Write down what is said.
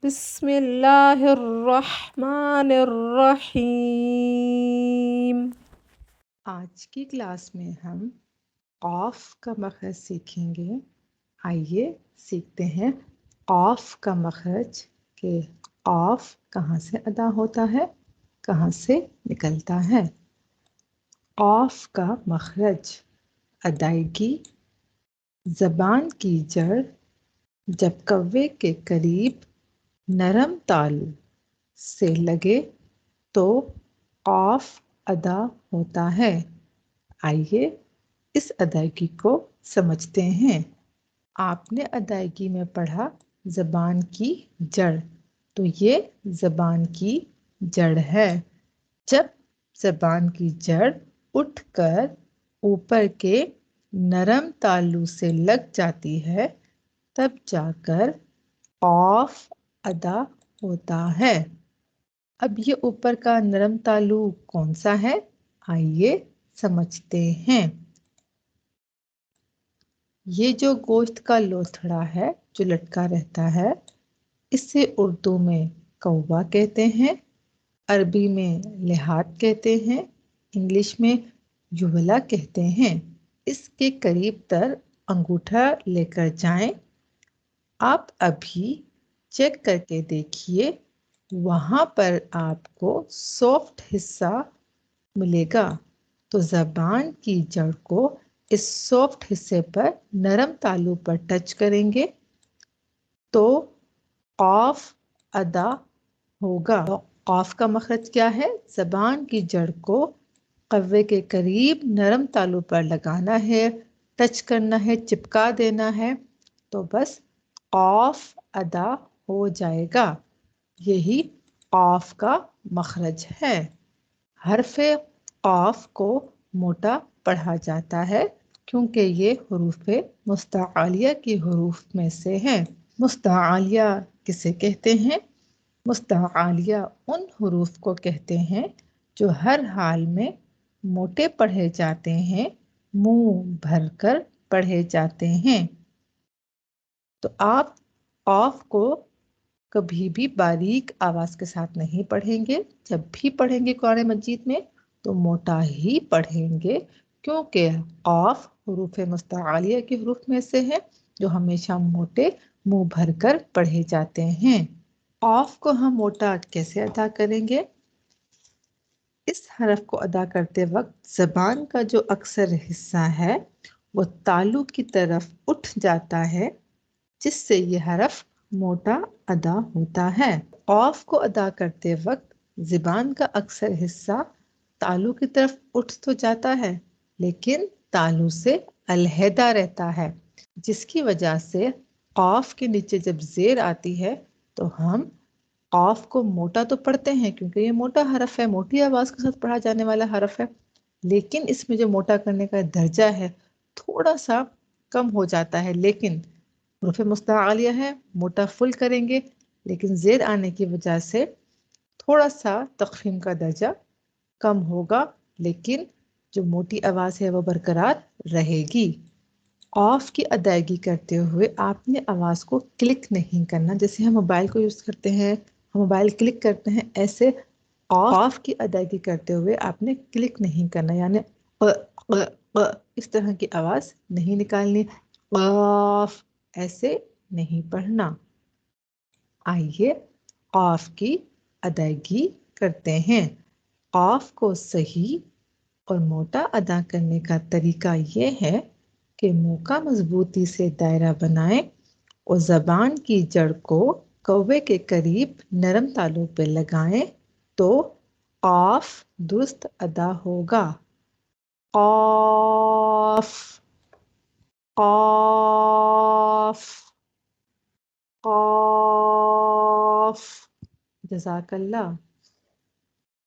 بسم اللہ الرحمن الرحیم۔ آج کی کلاس میں ہم قاف کا مخرج سیکھیں گے۔ آئیے سیکھتے ہیں قاف کا مخرج کہ قاف کہاں سے ادا ہوتا ہے، کہاں سے نکلتا ہے۔ قاف کا مخرج، ادائیگی، زبان کی جڑ جب کوے کے قریب نرم تالو سے لگے تو قاف ادا ہوتا ہے۔ آئیے اس ادائیگی کو سمجھتے ہیں۔ آپ نے ادائیگی میں پڑھا زبان کی جڑ، تو یہ زبان کی جڑ ہے۔ جب زبان کی جڑ اٹھ کر اوپر کے نرم تالو سے لگ جاتی ہے تب جا کر قاف ادا ہوتا ہے۔ اب یہ اوپر کا نرم تالو کون سا ہے؟ آئیے سمجھتے ہیں۔ یہ جو گوشت کا لوتھڑا ہے جو لٹکا رہتا ہے، اسے اردو میں کوا کہتے ہیں، عربی میں لحاظ کہتے ہیں، انگلش میں یولا کہتے ہیں۔ اس کے قریب تر انگوٹھا لے کر جائیں۔ آپ ابھی چیک کر کے دیکھیے، وہاں پر آپ کو سافٹ حصہ ملے گا، تو زبان کی جڑ کو اس سافٹ حصے پر نرم تالو پر ٹچ کریں گے تو قاف ادا ہوگا۔ قاف کا مخرج کیا ہے؟ زبان کی جڑ کو قوے کے قریب نرم تالو پر لگانا ہے، ٹچ کرنا ہے، چپکا دینا ہے، تو بس قاف ادا ہو جائے گا۔ یہی قاف کا مخرج ہے۔ حرف قاف کو موٹا پڑھا جاتا ہے کیونکہ یہ حروف مستعلیہ کی حروف میں سے ہیں۔ مستعلیہ کسے کہتے ہیں؟ مستعلیہ ان حروف کو کہتے ہیں جو ہر حال میں موٹے پڑھے جاتے ہیں، منہ بھر کر پڑھے جاتے ہیں۔ تو آپ قاف کو کبھی بھی باریک آواز کے ساتھ نہیں پڑھیں گے۔ جب بھی پڑھیں گے قرآن مجید میں تو موٹا ہی پڑھیں گے، کیونکہ قاف حروف مستعلیہ کے حروف میں سے ہے جو ہمیشہ موٹے منہ بھر کر پڑھے جاتے ہیں۔ قاف کو ہم موٹا کیسے ادا کریں گے؟ اس حرف کو ادا کرتے وقت زبان کا جو اکثر حصہ ہے وہ تالو کی طرف اٹھ جاتا ہے، جس سے یہ حرف موٹا ادا ہوتا ہے۔ قاف کو ادا کرتے وقت زبان کا اکثر حصہ تالو کی طرف اٹھ تو جاتا ہے لیکن تالو سے علیحدہ رہتا ہے، جس کی وجہ سے قاف کے نیچے جب زیر آتی ہے تو ہم قاف کو موٹا تو پڑھتے ہیں کیونکہ یہ موٹا حرف ہے، موٹی آواز کے ساتھ پڑھا جانے والا حرف ہے، لیکن اس میں جو موٹا کرنے کا درجہ ہے تھوڑا سا کم ہو جاتا ہے، لیکن حروف مستعلیہ ہے، موٹا فل کریں گے، لیکن زیر آنے کی وجہ سے تھوڑا سا تخفیم کا درجہ کم ہوگا، لیکن جو موٹی آواز ہے وہ برقرار رہے گی۔ قاف کی ادائیگی کرتے ہوئے آپ نے آواز کو کلک نہیں کرنا، جیسے ہم موبائل کو یوز کرتے ہیں، ہم موبائل کلک کرتے ہیں، ایسے قاف کی ادائیگی کرتے ہوئے آپ نے کلک نہیں کرنا، یعنی اس طرح کی آواز نہیں نکالنی، قاف ایسے نہیں پڑھنا۔ آئیے قاف کی ادائیگی کرتے ہیں۔ قاف کو صحیح اور موٹا ادا کرنے کا طریقہ یہ ہے کہ منہ کا مضبوطی سے دائرہ بنائیں اور زبان کی جڑ کو کوے کے قریب نرم تالو پہ لگائیں تو قاف درست ادا ہوگا۔ قاف، قاف، قاف۔ جزاک اللہ۔